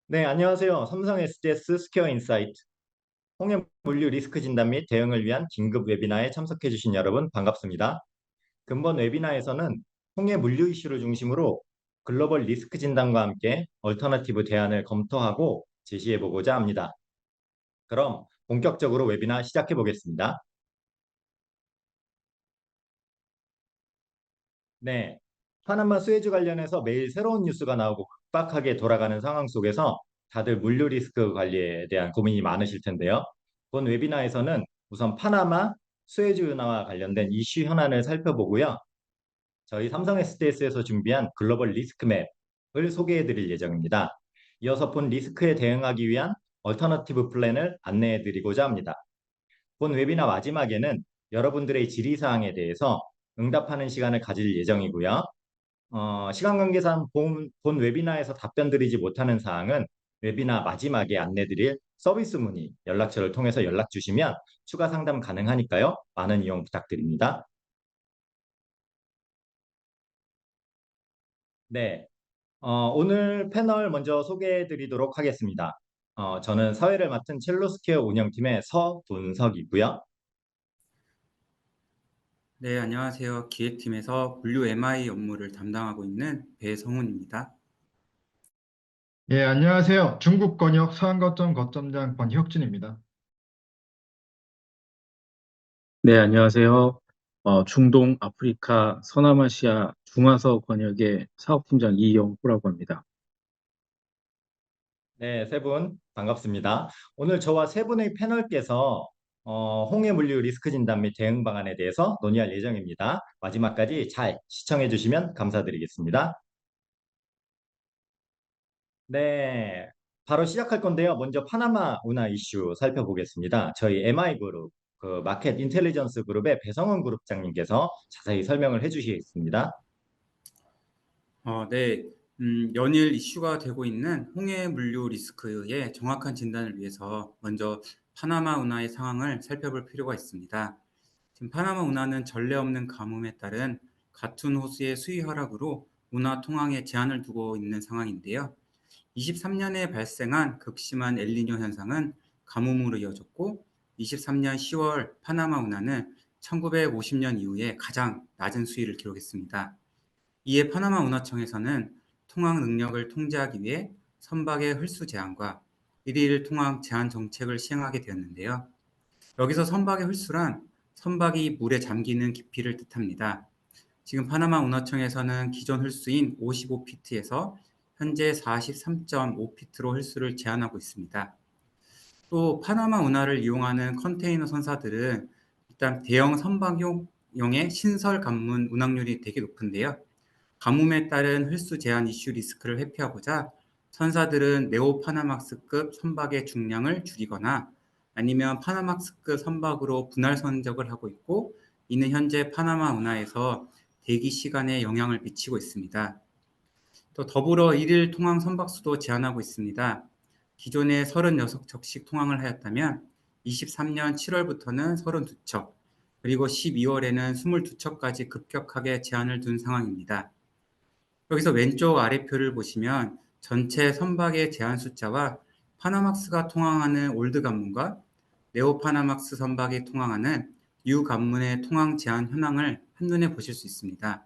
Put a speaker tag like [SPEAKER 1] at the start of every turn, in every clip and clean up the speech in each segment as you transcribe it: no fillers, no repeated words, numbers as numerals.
[SPEAKER 1] 네, 안녕하세요. 삼성 SDS 스퀘어 인사이트 홍해 물류 리스크 진단 및 대응을 위한 긴급 웨비나에 참석해 주신 여러분 반갑습니다. 근본 웨비나에서는 홍해 물류 이슈를 중심으로 글로벌 리스크 진단과 함께 얼터너티브 대안을 검토하고 제시해 보고자 합니다. 그럼 본격적으로 웨비나 시작해 보겠습니다. 네, 파나마 수에즈 관련해서 매일 새로운 뉴스가 나오고 급박하게 돌아가는 상황 속에서 다들 물류 리스크 관리에 대한 고민이 많으실 텐데요. 본 웨비나에서는 우선 파나마 수에즈 운하와 관련된 이슈 현안을 살펴보고요. 저희 삼성 SDS에서 준비한 글로벌 리스크 맵을 소개해 드릴 예정입니다. 이어서 본 리스크에 대응하기 위한 얼터너티브 플랜을 안내해 드리고자 합니다. 본 웨비나 마지막에는 여러분들의 질의사항에 대해서 응답하는 시간을 가질 예정이고요. 시간 관계상 본 웨비나에서 답변 드리지 못하는 사항은 웨비나 마지막에 안내드릴 서비스 문의 연락처를 통해서 연락 주시면 추가 상담 가능하니까요. 많은 이용 부탁드립니다. 네, 오늘 패널 먼저 소개해 드리도록 하겠습니다. 저는 사회를 맡은 첼로스케어 운영팀의 서분석이고요.
[SPEAKER 2] 네, 안녕하세요. 기획팀에서 물류 MI 업무를 담당하고 있는 배성훈입니다.
[SPEAKER 3] 예, 안녕하세요. 중국 권역 서안거점 거점장 권혁진입니다.
[SPEAKER 4] 네, 안녕하세요. 중동, 아프리카, 서남아시아, 중화서 권역의 사업팀장 이영호라고 합니다.
[SPEAKER 1] 네, 세 분 반갑습니다. 오늘 저와 세 분의 패널께서 홍해 물류 리스크 진단 및 대응 방안에 대해서 논의할 예정입니다. 마지막까지 잘 시청해 주시면 감사드리겠습니다. 네, 바로 시작할 건데요. 먼저 파나마 운하 이슈 살펴보겠습니다. 저희 MI그룹, 그 마켓 인텔리전스 그룹의 배성원 그룹장님께서 자세히 설명을 해주시겠습니다.
[SPEAKER 2] 네, 연일 이슈가 되고 있는 홍해 물류 리스크의 정확한 진단을 위해서 먼저 파나마 운하의 상황을 살펴볼 필요가 있습니다. 지금 파나마 운하는 전례 없는 가뭄에 따른 같은 호수의 수위 하락으로 운하 통항에 제한을 두고 있는 상황인데요. 23년에 발생한 극심한 엘니뇨 현상은 가뭄으로 이어졌고 23년 10월 파나마 운하는 1950년 이후에 가장 낮은 수위를 기록했습니다. 이에 파나마 운하청에서는 통항 능력을 통제하기 위해 선박의 홀수 제한과 일일 통항 제한 정책을 시행하게 되었는데요. 여기서 선박의 홀수란 선박이 물에 잠기는 깊이를 뜻합니다. 지금 파나마 운하청에서는 기존 홀수인 55피트에서 현재 43.5피트로 홀수를 제한하고 있습니다. 또 파나마 운하를 이용하는 컨테이너 선사들은 일단 대형 선박용의 신설 관문 운항률이 되게 높은데요. 가뭄에 따른 홀수 제한 이슈 리스크를 회피하고자 선사들은 네오 파나막스급 선박의 중량을 줄이거나 아니면 파나막스급 선박으로 분할 선적을 하고 있고, 이는 현재 파나마 운하에서 대기 시간에 영향을 미치고 있습니다. 또 더불어 일일 통항 선박수도 제한하고 있습니다. 기존에 36척씩 통항을 하였다면 23년 7월부터는 32척, 그리고 12월에는 22척까지 급격하게 제한을 둔 상황입니다. 여기서 왼쪽 아래표를 보시면 전체 선박의 제한 숫자와 파나막스가 통항하는 올드 관문과 네오 파나막스 선박이 통항하는 뉴 관문의 통항 제한 현황을 한눈에 보실 수 있습니다.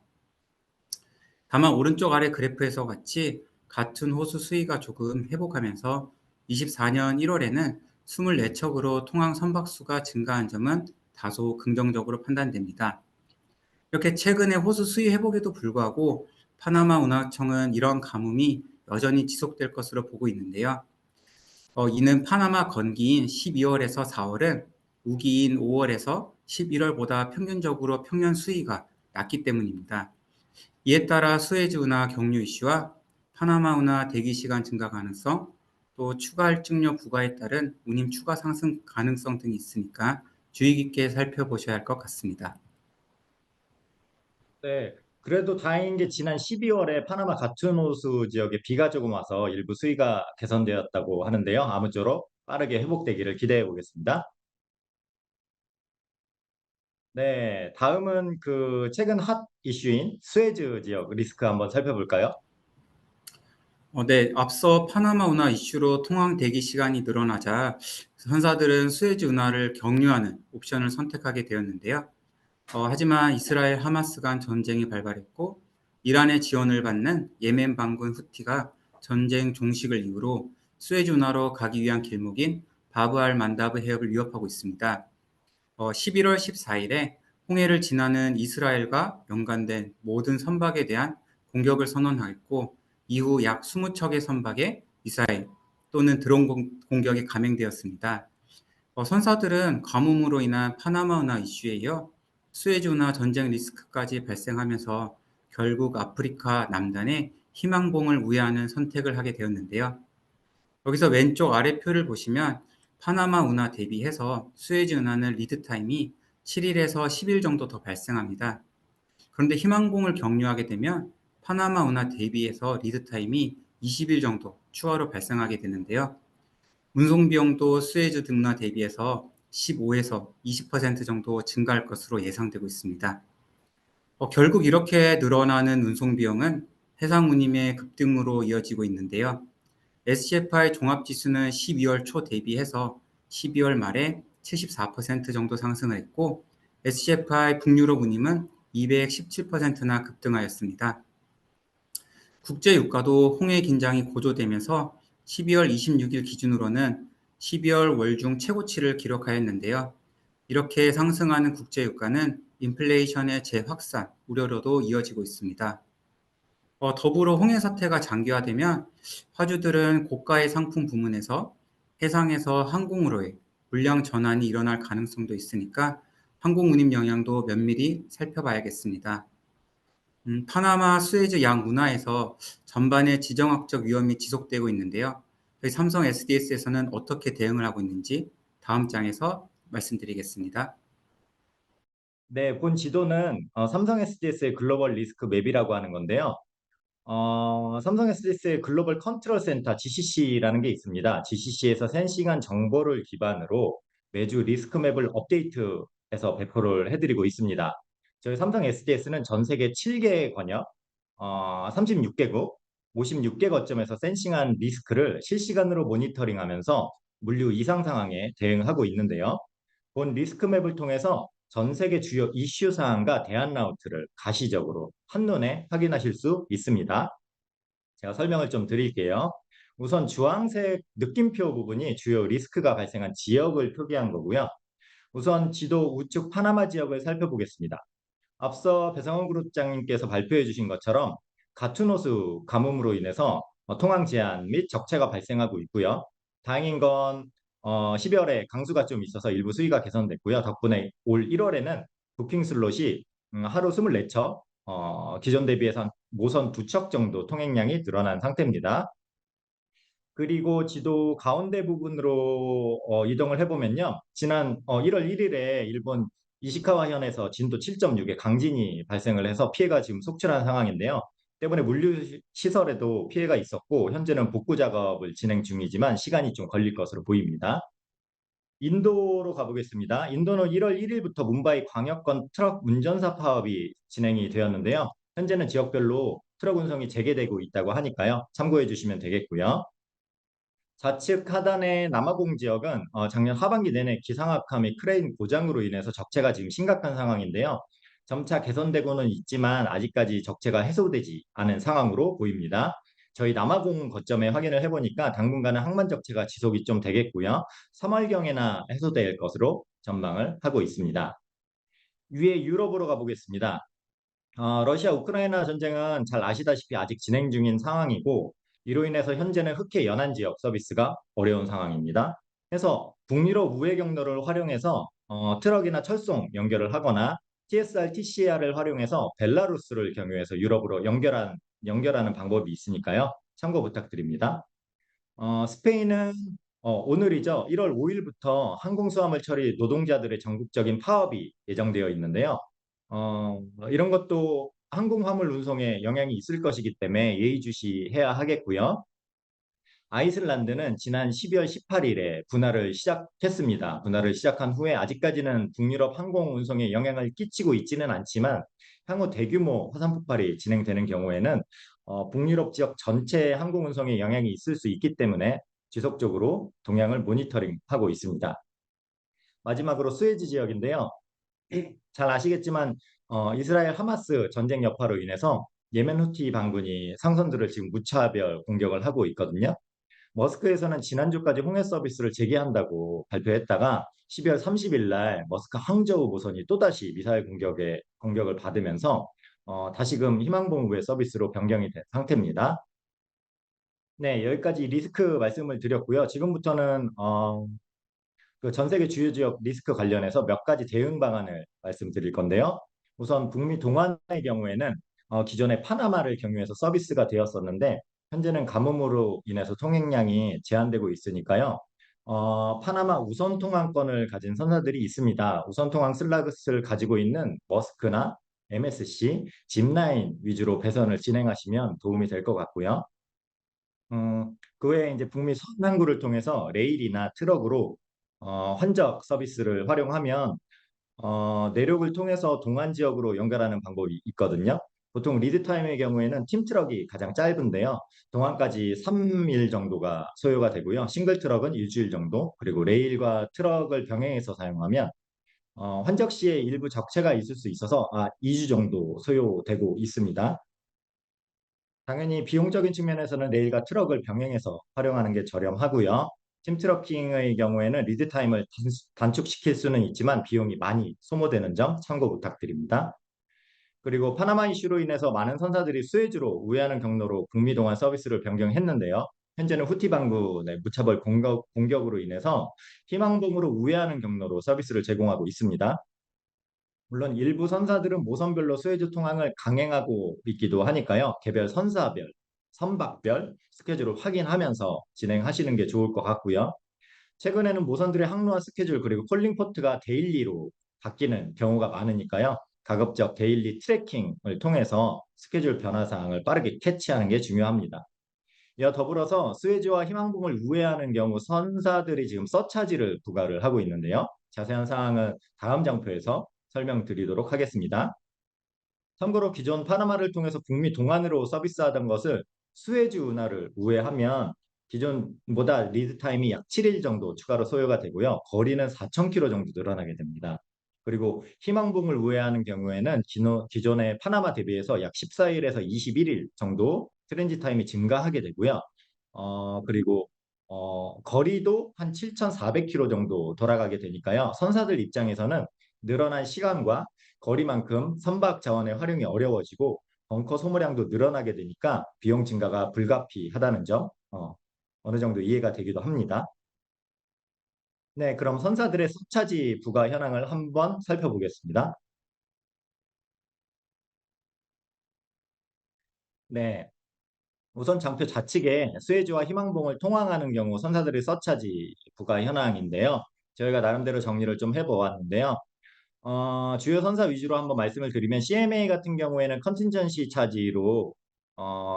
[SPEAKER 2] 다만 오른쪽 아래 그래프에서 같이 같은 호수 수위가 조금 회복하면서 24년 1월에는 24척으로 통항 선박수가 증가한 점은 다소 긍정적으로 판단됩니다. 이렇게 최근에 호수 수위 회복에도 불구하고 파나마 운하청은 이런 가뭄이 여전히 지속될 것으로 보고 있는데요. 이는 파나마 건기인 12월에서 4월은 우기인 5월에서 11월보다 평균적으로 평년 수위가 낮기 때문입니다. 이에 따라 수에즈 운하 경유 이슈와 파나마 운하 대기 시간 증가 가능성, 또 추가 할증료 부과에 따른 운임 추가 상승 가능성 등이 있으니까 주의 깊게 살펴보셔야 할 것 같습니다.
[SPEAKER 1] 네, 그래도 다행인 게 지난 12월에 파나마 같은 호수 지역에 비가 조금 와서 일부 수위가 개선되었다고 하는데요. 아무쪼록 빠르게 회복되기를 기대해 보겠습니다. 네, 다음은 그 최근 핫 이슈인 수에즈 지역 리스크 한번 살펴볼까요?
[SPEAKER 2] 네, 앞서 파나마 운하 이슈로 통항 대기 시간이 늘어나자 선사들은 수에즈 운하를 경유하는 옵션을 선택하게 되었는데요. 하지만 이스라엘 하마스 간 전쟁이 발발했고 이란의 지원을 받는 예멘 반군 후티가 전쟁 종식을 이유로 수에즈 운하로 가기 위한 길목인 바브 알 만다브 해협을 위협하고 있습니다. 11월 14일에 홍해를 지나는 이스라엘과 연관된 모든 선박에 대한 공격을 선언하였고 이후 약 20척의 선박에 미사일 또는 드론 공격이 감행되었습니다. 선사들은 가뭄으로 인한 파나마 운하 이슈에 이어 수에즈 운하 전쟁 리스크까지 발생하면서 결국 아프리카 남단에 희망봉을 우회하는 선택을 하게 되었는데요. 여기서 왼쪽 아래 표를 보시면 파나마 운하 대비해서 수에즈 운하는 리드 타임이 7일에서 10일 정도 더 발생합니다. 그런데 희망봉을 경유하게 되면 파나마 운하 대비해서 리드 타임이 20일 정도 추가로 발생하게 되는데요. 운송 비용도 수에즈 운하 대비해서 15에서 20% 정도 증가할 것으로 예상되고 있습니다. 결국 이렇게 늘어나는 운송 비용은 해상 운임의 급등으로 이어지고 있는데요. SCFI 종합지수는 12월 초 대비해서 12월 말에 74% 정도 상승을 했고 SCFI 북유럽 운임은 217%나 급등하였습니다. 국제 유가도 홍해 긴장이 고조되면서 12월 26일 기준으로는 12월 월중 최고치를 기록하였는데요. 이렇게 상승하는 국제 유가는 인플레이션의 재확산 우려로도 이어지고 있습니다. 더불어 홍해 사태가 장기화되면 화주들은 고가의 상품 부문에서 해상에서 항공으로의 물량 전환이 일어날 가능성도 있으니까 항공 운임 영향도 면밀히 살펴봐야겠습니다. 파나마 수에즈 양 운하에서 전반의 지정학적 위험이 지속되고 있는데요. 저희 삼성 SDS에서는 어떻게 대응을 하고 있는지 다음 장에서 말씀드리겠습니다.
[SPEAKER 1] 네, 본 지도는 삼성 SDS의 글로벌 리스크 맵이라고 하는 건데요. 삼성 SDS의 글로벌 컨트롤 센터 GCC라는 게 있습니다. GCC에서 센싱한 정보를 기반으로 매주 리스크 맵을 업데이트해서 배포를 해드리고 있습니다. 저희 삼성 SDS는 전 세계 7개 권역, 36개국, 56개 거점에서 센싱한 리스크를 실시간으로 모니터링하면서 물류 이상 상황에 대응하고 있는데요. 본 리스크 맵을 통해서 전 세계 주요 이슈 사항과 대안 라우트를 가시적으로 한눈에 확인하실 수 있습니다. 제가 설명을 좀 드릴게요. 우선 주황색 느낌표 부분이 주요 리스크가 발생한 지역을 표기한 거고요. 우선 지도 우측 파나마 지역을 살펴보겠습니다. 앞서 배성원 그룹장님께서 발표해 주신 것처럼 같은 호수 가뭄으로 인해서 통항 제한 및 적체가 발생하고 있고요. 다행인 건 12월에 강수가 좀 있어서 일부 수위가 개선됐고요. 덕분에 올 1월에는 부킹 슬롯이 하루 24척, 기존 대비해서 모선 2척 정도 통행량이 늘어난 상태입니다. 그리고 지도 가운데 부분으로 이동을 해보면요. 지난 1월 1일에 일본 이시카와현에서 진도 7.6의 강진이 발생을 해서 피해가 지금 속출한 상황인데요. 때문에 물류 시설에도 피해가 있었고 현재는 복구 작업을 진행 중이지만 시간이 좀 걸릴 것으로 보입니다. 인도로 가보겠습니다. 인도는 1월 1일부터 문바이 광역권 트럭 운전사 파업이 진행이 되었는데요. 현재는 지역별로 트럭 운송이 재개되고 있다고 하니까요. 참고해 주시면 되겠고요. 좌측 하단의 남아공 지역은 작년 하반기 내내 기상악화 및 크레인 고장으로 인해서 적체가 지금 심각한 상황인데요. 점차 개선되고는 있지만 아직까지 적체가 해소되지 않은 상황으로 보입니다. 저희 남아공 거점에 확인을 해보니까 당분간은 항만 적체가 지속이 좀 되겠고요. 3월경에나 해소될 것으로 전망을 하고 있습니다. 위에 유럽으로 가보겠습니다. 러시아 우크라이나 전쟁은 잘 아시다시피 아직 진행 중인 상황이고 이로 인해서 현재는 흑해 연안 지역 서비스가 어려운 상황입니다. 그래서 북유럽 우회 경로를 활용해서 트럭이나 철송 연결을 하거나 TSR, TCR을 활용해서 벨라루스를 경유해서 유럽으로 연결하는 방법이 있으니까요. 참고 부탁드립니다. 스페인은 오늘이죠. 1월 5일부터 항공수화물 처리 노동자들의 전국적인 파업이 예정되어 있는데요. 이런 것도 항공화물 운송에 영향이 있을 것이기 때문에 예의주시해야 하겠고요. 아이슬란드는 지난 12월 18일에 분할을 시작했습니다. 분할을 시작한 후에 아직까지는 북유럽 항공 운송에 영향을 끼치고 있지는 않지만 향후 대규모 화산 폭발이 진행되는 경우에는 북유럽 지역 전체 항공 운송에 영향이 있을 수 있기 때문에 지속적으로 동향을 모니터링하고 있습니다. 마지막으로 스웨즈 지역인데요. 잘 아시겠지만 이스라엘 하마스 전쟁 여파로 인해서 예멘 후티 반군이 상선들을 지금 무차별 공격을 하고 있거든요. 머스크에서는 지난주까지 홍해 서비스를 재개한다고 발표했다가 12월 30일 날 머스크 항저우 모선이 또다시 미사일 공격을 받으면서 다시금 희망봉우의 서비스로 변경이 된 상태입니다. 네, 여기까지 리스크 말씀을 드렸고요. 지금부터는 그 전 세계 주요 지역 리스크 관련해서 몇 가지 대응 방안을 말씀드릴 건데요. 우선 북미 동안의 경우에는 기존에 파나마를 경유해서 서비스가 되었었는데 현재는 가뭄으로 인해서 통행량이 제한되고 있으니까요. 파나마 우선 통항권을 가진 선사들이 있습니다. 우선 통항 슬롯을 가지고 있는 머스크나 MSC, 짚라인 위주로 배선을 진행하시면 도움이 될 것 같고요. 그 외에 이제 북미 서남구를 통해서 레일이나 트럭으로 환적 서비스를 활용하면 내륙을 통해서 동안 지역으로 연결하는 방법이 있거든요. 보통 리드 타임의 경우에는 팀 트럭이 가장 짧은데요. 동안까지 3일 정도가 소요가 되고요. 싱글 트럭은 일주일 정도, 그리고 레일과 트럭을 병행해서 사용하면 환적 시에 일부 적체가 있을 수 있어서 2주 정도 소요되고 있습니다. 당연히 비용적인 측면에서는 레일과 트럭을 병행해서 활용하는 게 저렴하고요. 팀트럭킹의 경우에는 리드 타임을 단축시킬 수는 있지만 비용이 많이 소모되는 점 참고 부탁드립니다. 그리고 파나마 이슈로 인해서 많은 선사들이 수에즈로 우회하는 경로로 북미 동안 서비스를 변경했는데요. 현재는 후티 반군의 무차별 공격으로 인해서 희망봉으로 우회하는 경로로 서비스를 제공하고 있습니다. 물론 일부 선사들은 모선별로 수에즈 통항을 강행하고 있기도 하니까요. 개별 선사별, 선박별 스케줄을 확인하면서 진행하시는 게 좋을 것 같고요. 최근에는 모선들의 항로와 스케줄 그리고 콜링 포트가 데일리로 바뀌는 경우가 많으니까요. 가급적 데일리 트래킹을 통해서 스케줄 변화 사항을 빠르게 캐치하는 게 중요합니다. 이와 더불어서 스웨즈와 희망봉을 우회하는 경우 선사들이 지금 서차지를 부과를 하고 있는데요. 자세한 사항은 다음 장표에서 설명드리도록 하겠습니다. 참고로 기존 파나마를 통해서 북미 동안으로 서비스하던 것을 스웨즈 운하를 우회하면 기존보다 리드 타임이 약 7일 정도 추가로 소요가 되고요. 거리는 4,000km 정도 늘어나게 됩니다. 그리고 희망봉을 우회하는 경우에는 기존의 파나마 대비해서 약 14일에서 21일 정도 트랜짓 타임이 증가하게 되고요. 그리고 거리도 한 7,400km 정도 돌아가게 되니까요. 선사들 입장에서는 늘어난 시간과 거리만큼 선박 자원의 활용이 어려워지고 벙커 소모량도 늘어나게 되니까 비용 증가가 불가피하다는 점 어느 정도 이해가 되기도 합니다. 네, 그럼 선사들의 서차지 부과 현황을 한번 살펴보겠습니다. 네, 우선 장표 좌측에 스웨즈와 희망봉을 통항하는 경우 선사들의 서차지 부과 현황인데요. 저희가 나름대로 정리를 좀 해보았는데요. 주요 선사 위주로 한번 말씀을 드리면 CMA 같은 경우에는 컨틴전시 차지로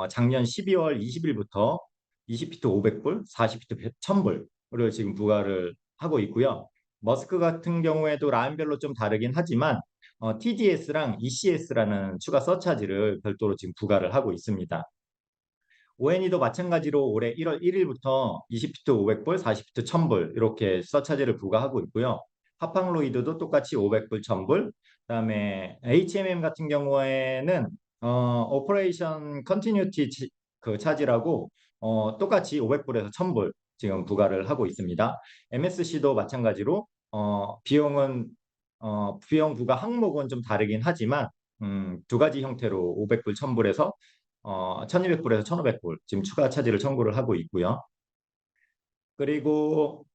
[SPEAKER 1] 작년 12월 20일부터 20피트 500불, 40피트 1000불을 지금 부과를 하고 있고요. 머스크 같은 경우에도 라인별로 좀 다르긴 하지만 TDS랑 ECS라는 추가 서차지를 별도로 지금 부과를 하고 있습니다. ONE도 마찬가지로 올해 1월 1일부터 20피트 500불, 40피트 1000불 이렇게 서차지를 부과하고 있고요. 하팡로이드도 똑같이 500불, 1000불. 그다음에 HMM 같은 경우에는 오퍼레이션 컨티뉴티 그 차지라고 똑같이 500불에서 1000불 지금 부과를 하고 있습니다. MSC도 마찬가지로 비용 부과 항목은 좀 다르긴 하지만 두 가지 형태로 500불, 1000불에서 1200불에서 1500불 지금 추가 차지를 청구를 하고 있고요. 그리고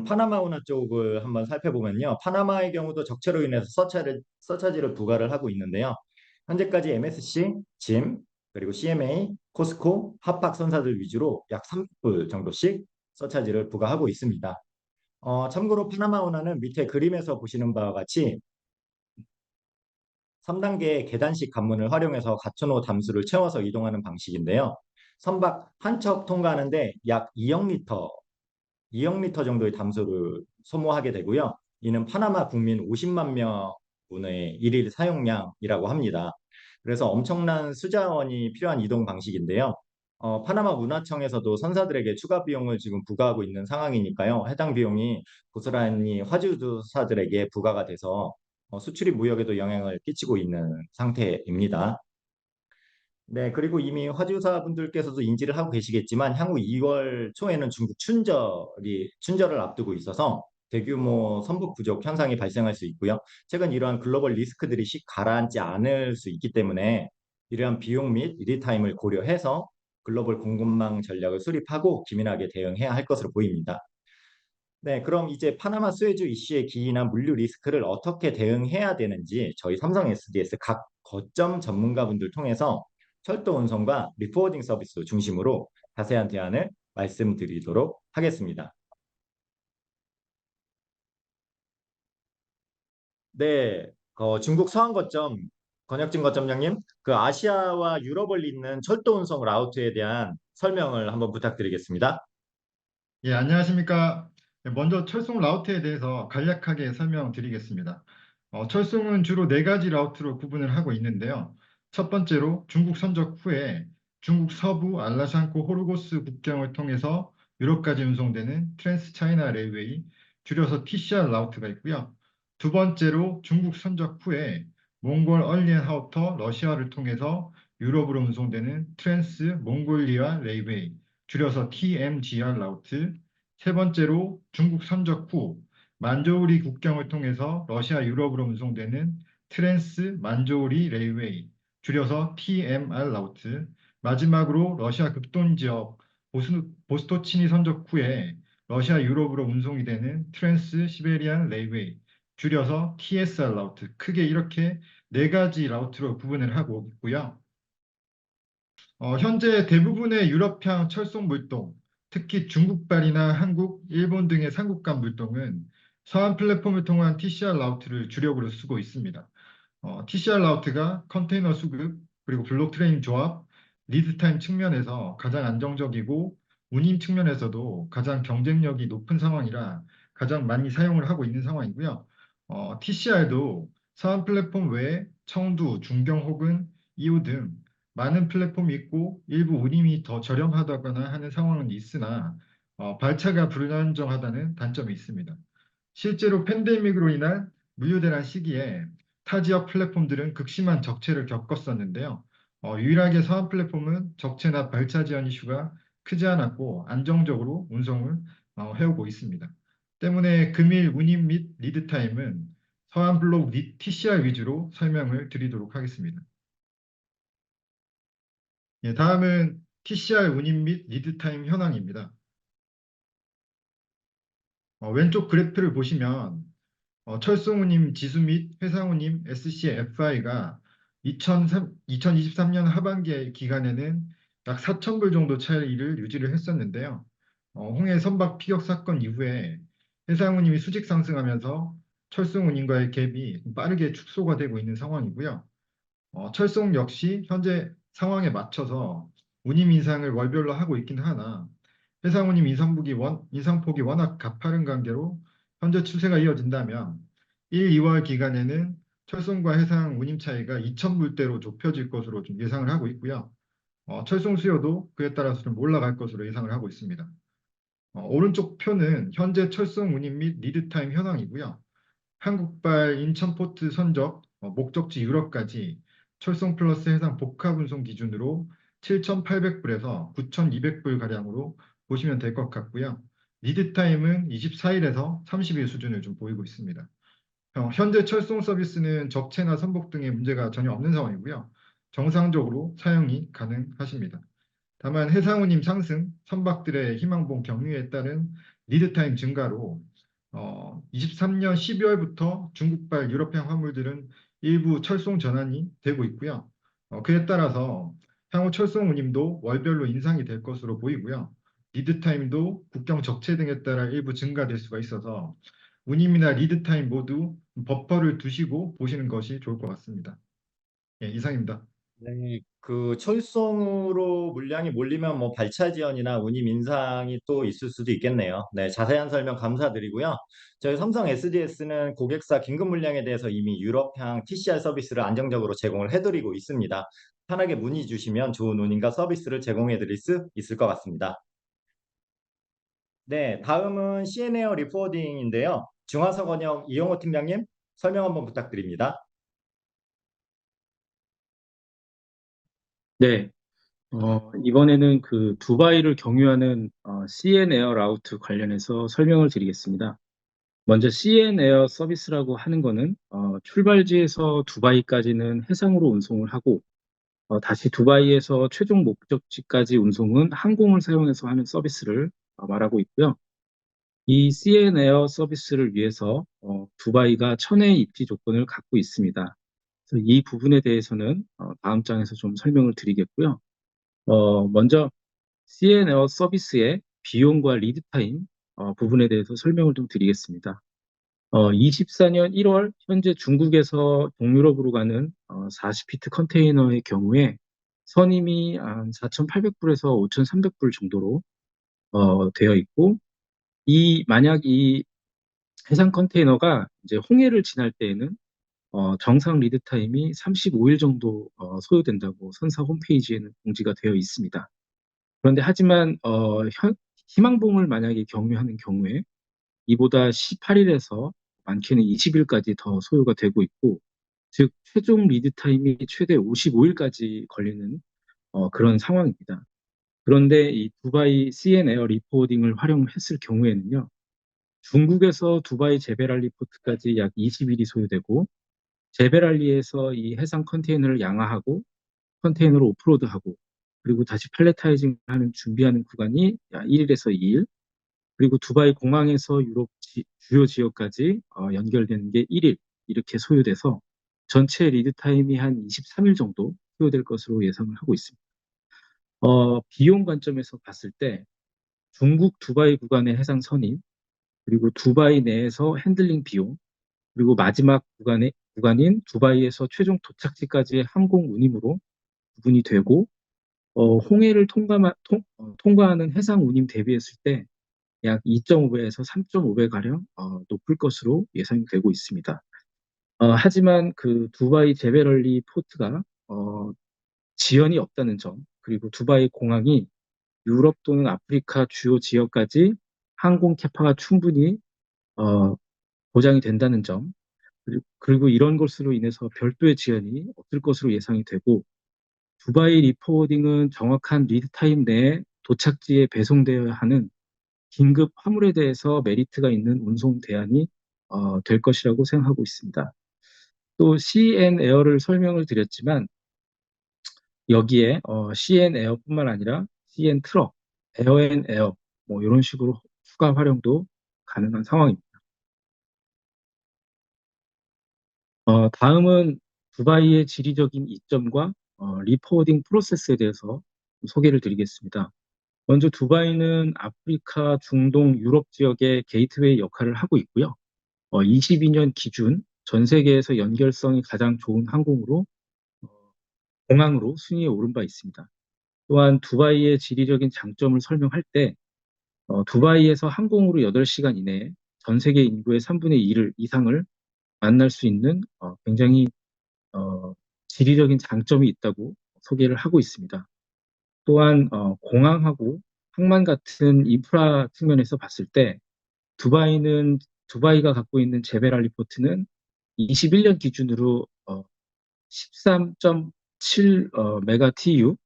[SPEAKER 1] 파나마 운하 쪽을 한번 살펴보면요. 파나마의 경우도 적체로 인해서 서차지를 부과를 하고 있는데요. 현재까지 MSC, 짐, 그리고 CMA, 코스코, 합박 선사들 위주로 약 3불 정도씩 서차지를 부과하고 있습니다. 참고로 파나마 운하는 밑에 그림에서 보시는 바와 같이 3단계 계단식 관문을 활용해서 가천호 담수를 채워서 이동하는 방식인데요. 선박 한 척 통과하는데 약 2억 리터 정도의 담수를 소모하게 되고요. 이는 파나마 국민 50만 명 분의 일일 사용량이라고 합니다. 그래서 엄청난 수자원이 필요한 이동 방식인데요. 파나마 문화청에서도 선사들에게 추가 비용을 지금 부과하고 있는 상황이니까요. 해당 비용이 고스란히 화주사들에게 부과가 돼서 수출입 무역에도 영향을 끼치고 있는 상태입니다. 네, 그리고 이미 화주사분들께서도 인지를 하고 계시겠지만 향후 2월 초에는 중국 춘절을 앞두고 있어서 대규모 선박 부족 현상이 발생할 수 있고요. 최근 이러한 글로벌 리스크들이 가라앉지 않을 수 있기 때문에 이러한 비용 및 리드타임을 고려해서 글로벌 공급망 전략을 수립하고 기민하게 대응해야 할 것으로 보입니다. 네, 그럼 이제 파나마 수에즈 이슈에 기인한 물류 리스크를 어떻게 대응해야 되는지 저희 삼성 SDS 각 거점 전문가분들 통해서 철도 운송과 리포딩 서비스 중심으로 자세한 대안을 말씀드리도록 하겠습니다. 네, 중국 서한 거점 권혁진 거점장님, 그 아시아와 유럽을 잇는 철도 운송 라우트에 대한 설명을 한번 부탁드리겠습니다.
[SPEAKER 3] 예, 안녕하십니까. 먼저 철송 라우트에 대해서 간략하게 설명드리겠습니다. 철송은 주로 네 가지 라우트로 구분을 하고 있는데요. 첫 번째로 중국 선적 후에 중국 서부 알라샹코 호르고스 국경을 통해서 유럽까지 운송되는 트랜스 차이나 레일웨이, 줄여서 TCR 라우트가 있고요. 두 번째로 중국 선적 후에 몽골 얼리엔하우터 러시아를 통해서 유럽으로 운송되는 트랜스 몽골리아 레일웨이, 줄여서 TMGR 라우트. 세 번째로 중국 선적 후 만조우리 국경을 통해서 러시아 유럽으로 운송되는 트랜스 만조우리 레일웨이, 줄여서 TMR 라우트. 마지막으로 러시아 극동 지역 보스토치니 선적 후에 러시아 유럽으로 운송이 되는 트랜스 시베리안 레일웨이, 줄여서 TSR 라우트. 크게 이렇게 네 가지 라우트로 구분을 하고 있고요. 현재 대부분의 유럽향 철송 물동, 특히 중국발이나 한국, 일본 등의 삼국간 물동은 서한 플랫폼을 통한 TCR 라우트를 주력으로 쓰고 있습니다. TCR 라우트가 컨테이너 수급, 그리고 블록 트레인 조합, 리드 타임 측면에서 가장 안정적이고 운임 측면에서도 가장 경쟁력이 높은 상황이라 가장 많이 사용을 하고 있는 상황이고요. TCR도 서한 플랫폼 외에 청두, 중경 혹은 이오 등 많은 플랫폼이 있고 일부 운임이 더 저렴하다거나 하는 상황은 있으나 발차가 불안정하다는 단점이 있습니다. 실제로 팬데믹으로 인한 물류대란 시기에 타 지역 플랫폼들은 극심한 적체를 겪었었는데요. 유일하게 서한 플랫폼은 적체나 발차 지연 이슈가 크지 않았고 안정적으로 운송을 해오고 있습니다. 때문에 금일 운임 및 리드 타임은 서한 블록 TCR 위주로 설명을 드리도록 하겠습니다. 예, 다음은 TCR 운임 및 리드 타임 현황입니다. 왼쪽 그래프를 보시면 철송운임 지수 및 회사운임 SCFI가 2023년 하반기 기간에는 약 4,000불 정도 차이를 유지를 했었는데요. 홍해 선박 피격 사건 이후에 해상운임이 수직 상승하면서 철송운임과의 갭이 빠르게 축소가 되고 있는 상황이고요. 철송 역시 현재 상황에 맞춰서 운임 인상을 월별로 하고 있긴 하나 해상운임 인상폭이 워낙 가파른 관계로 현재 추세가 이어진다면 1, 2월 기간에는 철송과 해상 운임 차이가 2,000불대로 좁혀질 것으로 좀 예상을 하고 있고요. 철송 수요도 그에 따라서 좀 올라갈 것으로 예상을 하고 있습니다. 오른쪽 표는 현재 철송 운임 및 리드타임 현황이고요. 한국발 인천포트 선적, 목적지 유럽까지 철송 플러스 해상 복합 운송 기준으로 7,800불에서 9,200불 가량으로 보시면 될 것 같고요. 리드 타임은 24일에서 30일 수준을 좀 보이고 있습니다. 현재 철송 서비스는 적체나 선복 등의 문제가 전혀 없는 상황이고요. 정상적으로 사용이 가능하십니다. 다만 해상운임 상승, 선박들의 희망봉 경유에 따른 리드타임 증가로 23년 12월부터 중국발 유럽향 화물들은 일부 철송 전환이 되고 있고요. 그에 따라서 향후 철송 운임도 월별로 인상이 될 것으로 보이고요. 리드타임도 국경 적체 등에 따라 일부 증가될 수가 있어서 운임이나 리드타임 모두 버퍼를 두시고 보시는 것이 좋을 것 같습니다. 예, 이상입니다.
[SPEAKER 1] 네, 그 철송으로 물량이 몰리면 뭐 발차 지연이나 운임 인상이 또 있을 수도 있겠네요. 네, 자세한 설명 감사드리고요. 저희 삼성 SDS는 고객사 긴급 물량에 대해서 이미 유럽향 TCR 서비스를 안정적으로 제공을 해드리고 있습니다. 편하게 문의 주시면 좋은 운임과 서비스를 제공해 드릴 수 있을 것 같습니다. 네, 다음은 CN에어 리포딩인데요. 중화석 원역 이영호 팀장님 설명 한번 부탁드립니다.
[SPEAKER 4] 네, 이번에는 그 두바이를 경유하는 CN 에어 라우트 관련해서 설명을 드리겠습니다. 먼저 CN 에어 서비스라고 하는 거는 출발지에서 두바이까지는 해상으로 운송을 하고 다시 두바이에서 최종 목적지까지 운송은 항공을 사용해서 하는 서비스를 말하고 있고요. 이 CN 에어 서비스를 위해서 두바이가 천혜 입지 조건을 갖고 있습니다. 그래서 이 부분에 대해서는 다음 장에서 좀 설명을 드리겠고요. 먼저 CN 에어 서비스의 비용과 리드 타임 부분에 대해서 설명을 좀 드리겠습니다. 24년 1월 현재 중국에서 동유럽으로 가는 40피트 컨테이너의 경우에 선임이 한 4,800불에서 5,300불 정도로 되어 있고 만약 이 해상 컨테이너가 이제 홍해를 지날 때에는 정상 리드 타임이 35일 정도 소요된다고 선사 홈페이지에는 공지가 되어 있습니다. 그런데 하지만 희망봉을 만약에 경유하는 경우에 이보다 18일에서 많게는 20일까지 더 소요가 되고 있고, 즉 최종 리드 타임이 최대 55일까지 걸리는 그런 상황입니다. 그런데 이 두바이 CN 에어 리포딩을 활용했을 경우에는요, 중국에서 두바이 제베랄리 포트까지 약 20일이 소요되고, 제베랄리에서 이 해상 컨테이너를 양화하고 컨테이너를 오프로드하고 그리고 다시 팔레타이징 하는 준비하는 구간이 약 1일에서 2일, 그리고 두바이 공항에서 유럽 주요 지역까지 연결되는 게 1일 이렇게 소요돼서 전체 리드 타임이 한 23일 정도 소요될 것으로 예상을 하고 있습니다. 비용 관점에서 봤을 때 중국 두바이 구간의 해상 선임, 그리고 두바이 내에서 핸들링 비용, 그리고 마지막 구간인 두바이에서 최종 도착지까지의 항공 운임으로 구분이 되고 홍해를 통과하는 해상 운임 대비했을 때 약 2.5배에서 3.5배 가량 높을 것으로 예상이 되고 있습니다. 하지만 그 두바이 제베럴리 포트가 지연이 없다는 점, 그리고 두바이 공항이 유럽 또는 아프리카 주요 지역까지 항공 캐파가 충분히 어, 보장이 된다는 점, 그리고 이런 것으로 인해서 별도의 지연이 없을 것으로 예상이 되고, 두바이 리포딩은 정확한 리드 타임 내에 도착지에 배송되어야 하는 긴급 화물에 대해서 메리트가 있는 운송 대안이 될 것이라고 생각하고 있습니다. 또 CN 에어를 설명을 드렸지만 여기에 CN 에어뿐만 아니라 CN 트럭, 에어앤 에어 뭐 이런 식으로 추가 활용도 가능한 상황입니다. 다음은 두바이의 지리적인 이점과 리포딩 프로세스에 대해서 소개를 드리겠습니다. 먼저 두바이는 아프리카, 중동, 유럽 지역의 게이트웨이 역할을 하고 있고요. 22년 기준 전 세계에서 연결성이 가장 좋은 어, 공항으로 순위에 오른 바 있습니다. 또한 두바이의 지리적인 장점을 설명할 때 두바이에서 항공으로 8시간 이내에 전 세계 인구의 3분의 1 이상을 만날 수 있는 굉장히 어, 지리적인 장점이 있다고 소개를 하고 있습니다. 또한 공항하고 항만 같은 인프라 측면에서 봤을 때 두바이가 갖고 있는 제베랄리 포트는 21년 기준으로 13.7 메가 TU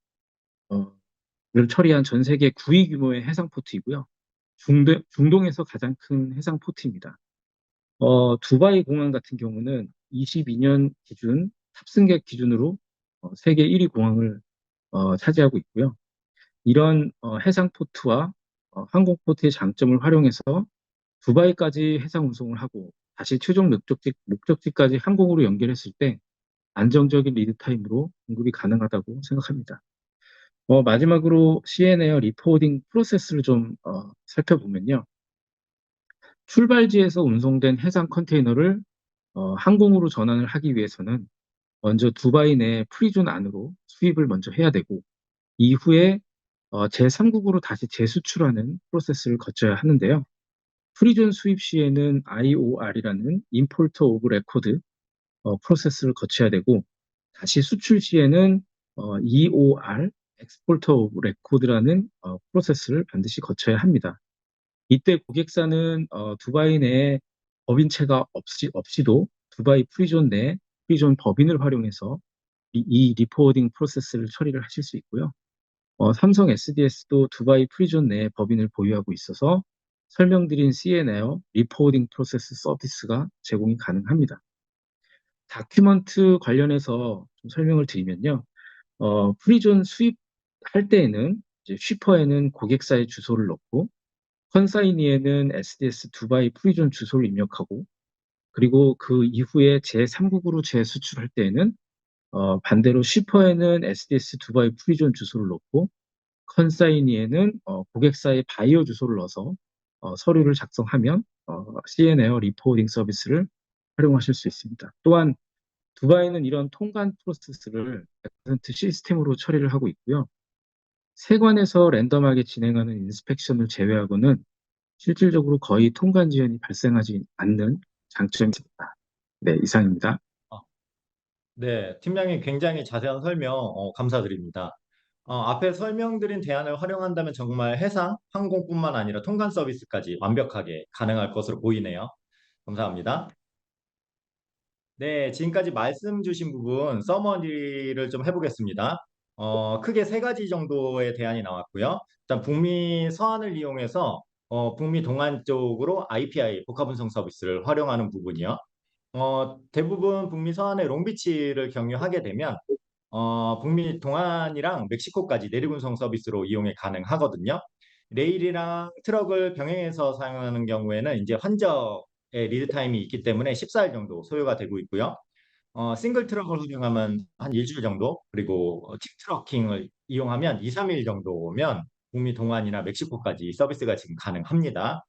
[SPEAKER 4] 를 처리한 전 세계 9위 규모의 해상 포트이고요. 중동에서 가장 큰 해상 포트입니다. 두바이 공항 같은 경우는 22년 기준 탑승객 기준으로 세계 1위 공항을 차지하고 있고요. 이런 해상 포트와 항공 포트의 장점을 활용해서 두바이까지 해상 운송을 하고 다시 최종 목적지까지 항공으로 연결했을 때 안정적인 리드 타임으로 공급이 가능하다고 생각합니다. 마지막으로 CN에어 리포딩 프로세스를 좀 살펴보면요. 출발지에서 운송된 해상 컨테이너를 항공으로 전환을 하기 위해서는 먼저 두바이 내 프리존 안으로 수입을 먼저 해야 되고 이후에 제3국으로 다시 재수출하는 프로세스를 거쳐야 하는데요. 프리존 수입 시에는 IOR이라는 임포터 오브 레코드 프로세스를 거쳐야 되고 다시 수출 시에는 EOR 엑스포터 오브 레코드라는 프로세스를 반드시 거쳐야 합니다. 이때 고객사는 두바이 내에 법인체가 없이도 두바이 프리존 내 프리존 법인을 활용해서 이 리포딩 프로세스를 처리를 하실 수 있고요. 삼성 SDS도 두바이 프리존 내에 법인을 보유하고 있어서 설명드린 CN에어 리포딩 프로세스 서비스가 제공이 가능합니다. 다큐먼트 관련해서 좀 설명을 드리면요. 프리존 수입할 때에는 이제 쉬퍼에는 고객사의 주소를 넣고 컨사이니에는 SDS 두바이 프리존 주소를 입력하고 그리고 그 이후에 제3국으로 재수출할 때에는 반대로 쉬퍼에는 SDS 두바이 프리존 주소를 넣고 컨사이니에는 고객사의 바이어 주소를 넣어서 서류를 작성하면 CN에어 리포딩 서비스를 활용하실 수 있습니다. 또한 두바이는 이런 통관 프로세스를 100% 시스템으로 처리를 하고 있고요. 세관에서 랜덤하게 진행하는 인스펙션을 제외하고는 실질적으로 거의 통관 지연이 발생하지 않는 장점이 있습니다. 네, 이상입니다.
[SPEAKER 1] 네, 팀장님 굉장히 자세한 설명 감사드립니다. 앞에 설명드린 대안을 활용한다면 정말 해상, 항공뿐만 아니라 통관 서비스까지 완벽하게 가능할 것으로 보이네요. 감사합니다. 네, 지금까지 말씀 주신 부분 서머리를 좀 해보겠습니다. 크게 세 가지 정도의 대안이 나왔고요. 일단 북미 서안을 이용해서 북미 동안 쪽으로 IPI 복합운송 서비스를 활용하는 부분이요. 대부분 북미 서안의 롱비치를 경유하게 되면 북미 동안이랑 멕시코까지 내륙운송 서비스로 이용이 가능하거든요. 레일이랑 트럭을 병행해서 사용하는 경우에는 이제 환적의 리드 타임이 있기 때문에 14일 정도 소요가 되고 있고요. 싱글 트럭을 활용하면 한 일주일 정도, 그리고 팁 트럭킹을 이용하면 2, 3일 정도면 북미 동안이나 멕시코까지 서비스가 지금 가능합니다.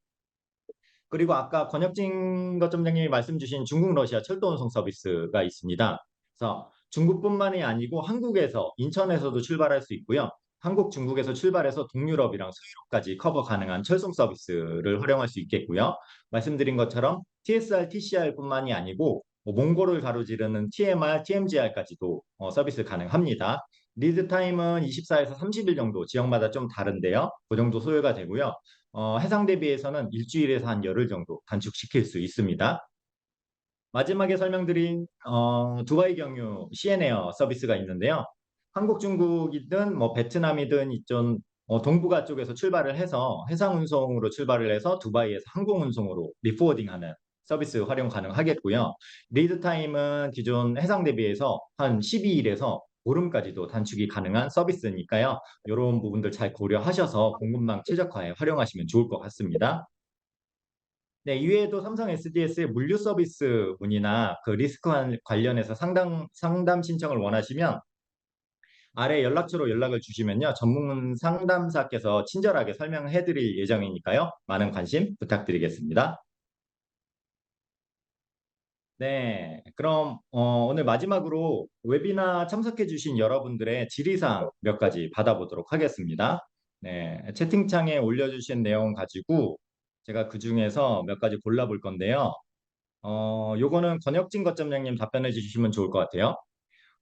[SPEAKER 1] 그리고 아까 권혁진 거점장님이 말씀 주신 중국 러시아 철도 운송 서비스가 있습니다. 그래서 중국뿐만이 아니고 한국에서 인천에서도 출발할 수 있고요. 한국 중국에서 출발해서 동유럽이랑 서유럽까지 커버 가능한 철송 서비스를 활용할 수 있겠고요. 말씀드린 것처럼 TSR, TCR뿐만이 아니고 몽골을 가로지르는 TMR, TMGR까지도 서비스 가능합니다. 리드 타임은 24에서 30일 정도 지역마다 좀 다른데요. 그 정도 소요가 되고요. 해상 대비해서는 일주일에서 한 열흘 정도 단축시킬 수 있습니다. 마지막에 설명드린 두바이 경유 CN에어 서비스가 있는데요. 한국, 중국이든 뭐 베트남이든 이쪽 동북아 쪽에서 출발을 해서 해상 운송으로 출발을 해서 두바이에서 항공 운송으로 리포딩하는 서비스 활용 가능하겠고요. 리드 타임은 기존 해상 대비해서 한 12일에서 보름까지도 단축이 가능한 서비스니까요. 이런 부분들 잘 고려하셔서 공급망 최적화에 활용하시면 좋을 것 같습니다. 네, 이외에도 삼성 SDS의 물류 서비스 문의나 그 리스크 관련해서 상담 신청을 원하시면 아래 연락처로 연락을 주시면요. 전문 상담사께서 친절하게 설명해 드릴 예정이니까요. 많은 관심 부탁드리겠습니다. 네, 그럼 오늘 마지막으로 웨비나 참석해 주신 여러분들의 질의사항 몇 가지 받아보도록 하겠습니다. 네, 채팅창에 올려주신 내용 가지고 제가 그 중에서 몇 가지 골라볼 건데요. 요거는 권혁진 거점장님 답변해 주시면 좋을 것 같아요.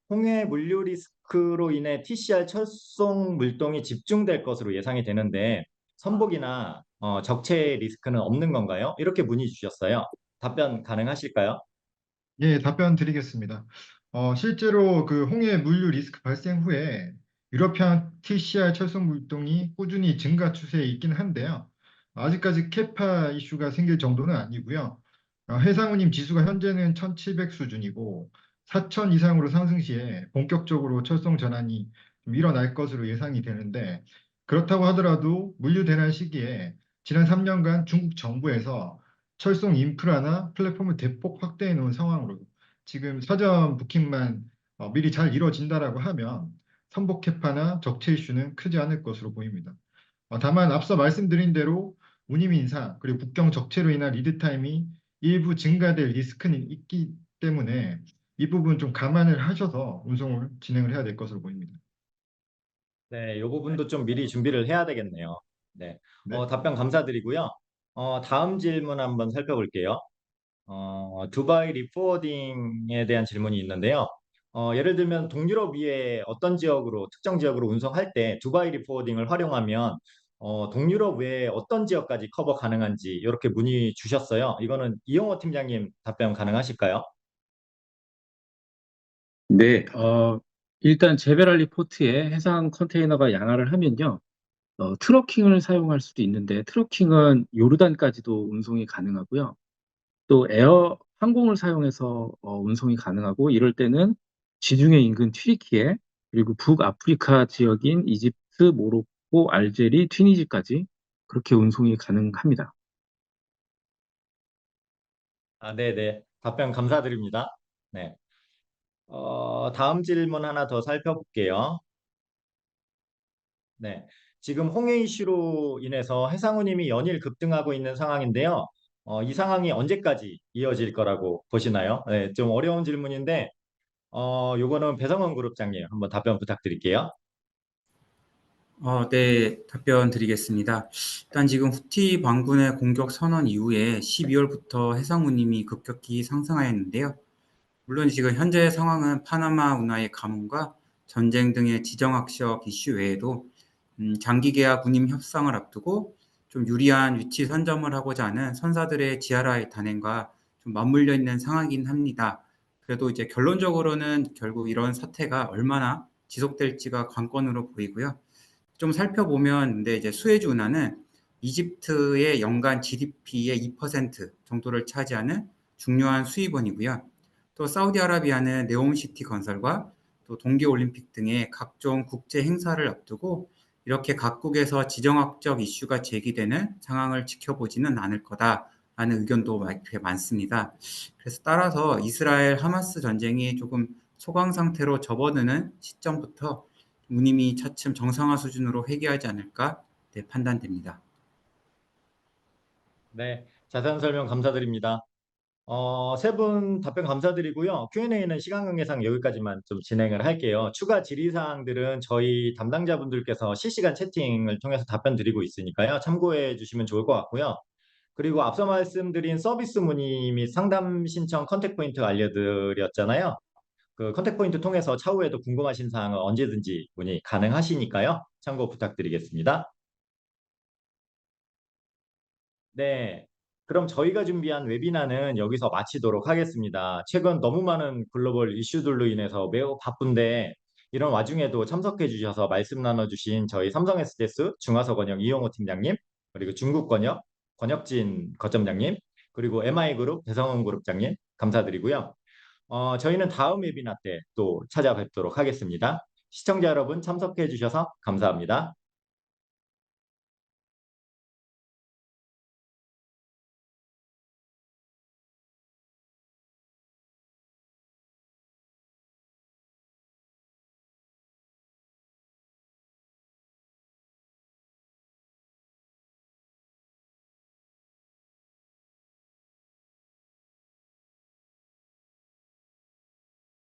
[SPEAKER 1] 홍해 물류 리스크로 인해 TCR 철송 물동이 집중될 것으로 예상이 되는데 선복이나 적체 리스크는 없는 건가요? 이렇게 문의 주셨어요. 답변 가능하실까요?
[SPEAKER 3] 예, 답변 드리겠습니다. 실제로 그 홍해 물류 리스크 발생 후에 유러피안 TCR 철송 물동이 꾸준히 증가 추세에 있긴 한데요. 아직까지 캐파 이슈가 생길 정도는 아니고요. 해상운임 지수가 현재는 1700 수준이고 4000 이상으로 상승 시에 본격적으로 철송 전환이 좀 일어날 것으로 예상이 되는데 그렇다고 하더라도 물류 대란 시기에 지난 3년간 중국 정부에서 철송 인프라나 플랫폼을 대폭 확대해 놓은 상황으로 지금 사전 부킹만 미리 잘 이루어진다라고 하면 선복 캐파나 적체 이슈는 크지 않을 것으로 보입니다. 다만 앞서 말씀드린 대로 운임 인사 그리고 국경 적체로 인한 리드 타임이 일부 증가될 리스크는 있기 때문에 이 부분 좀 감안을 하셔서 운송을 진행을 해야 될 것으로 보입니다.
[SPEAKER 1] 네, 이 부분도 좀 미리 준비를 해야 되겠네요. 네,
[SPEAKER 3] 네.
[SPEAKER 1] 답변 감사드리고요. 다음 질문 한번 살펴볼게요. 두바이 리포딩에 대한 질문이 있는데요. 예를 들면 동유럽 위에 어떤 지역으로, 특정 지역으로 운송할 때 두바이 리포딩을 활용하면 동유럽 외에 어떤 지역까지 커버 가능한지 이렇게 문의 주셨어요. 이거는 이용호 팀장님 답변 가능하실까요?
[SPEAKER 4] 네, 일단 제베랄리 포트에 해상 컨테이너가 양화를 하면요. 트러킹을 사용할 수도 있는데 트러킹은 요르단까지도 운송이 가능하고요. 또 항공을 사용해서 운송이 가능하고 이럴 때는 지중해 인근 튀르키예 그리고 북아프리카 지역인 이집트, 모로코, 알제리, 튀니지까지 그렇게 운송이 가능합니다.
[SPEAKER 1] 네네. 답변 감사드립니다. 네. 다음 질문 하나 더 살펴볼게요. 네. 지금 홍해 이슈로 인해서 해상운임이 연일 급등하고 있는 상황인데요. 이 상황이 언제까지 이어질 거라고 보시나요? 네, 좀 어려운 질문인데, 요거는 배성원 그룹장님 한번 답변 부탁드릴게요.
[SPEAKER 2] 네, 답변 드리겠습니다. 일단 지금 후티 반군의 공격 선언 이후에 12월부터 해상 운임이 급격히 상승하였는데요. 물론 지금 현재 상황은 파나마 운하의 가뭄과 전쟁 등의 지정학적 이슈 외에도 장기 계약 운임 협상을 앞두고 좀 유리한 위치 선점을 하고자 하는 선사들의 지하라의 단행과 좀 맞물려 있는 상황이긴 합니다. 그래도 이제 결론적으로는 결국 이런 사태가 얼마나 지속될지가 관건으로 보이고요. 좀 살펴보면 근데 이제 수에즈 운하는 이집트의 연간 GDP의 2% 정도를 차지하는 중요한 수입원이고요. 또 사우디아라비아는 네옴시티 건설과 또 동계올림픽 등의 각종 국제 행사를 앞두고 이렇게 각국에서 지정학적 이슈가 제기되는 상황을 지켜보지는 않을 거다라는 의견도 많습니다. 그래서 따라서 이스라엘 하마스 전쟁이 조금 소강 상태로 접어드는 시점부터 운임이 차츰 정상화 수준으로 회귀하지 않을까 판단됩니다.
[SPEAKER 1] 네. 자세한 설명 감사드립니다. 세 분 답변 감사드리고요. Q&A는 시간 관계상 여기까지만 좀 진행을 할게요. 추가 질의사항들은 저희 담당자분들께서 실시간 채팅을 통해서 답변 드리고 있으니까요. 참고해 주시면 좋을 것 같고요. 그리고 앞서 말씀드린 서비스 문의 및 상담 신청 컨택 포인트 알려드렸잖아요. 그 컨택 포인트 통해서 차후에도 궁금하신 사항은 언제든지 문의 가능하시니까요. 참고 부탁드리겠습니다. 네. 그럼 저희가 준비한 웨비나는 여기서 마치도록 하겠습니다. 최근 너무 많은 글로벌 이슈들로 인해서 매우 바쁜데 이런 와중에도 참석해 주셔서 말씀 나눠주신 저희 삼성 SDS 중화서 권역 이용호 팀장님, 그리고 중국 권역 권혁진 거점장님, 그리고 MI그룹 배성원 그룹장님 감사드리고요. 저희는 다음 웨비나 때 또 찾아뵙도록 하겠습니다. 시청자 여러분 참석해 주셔서 감사합니다.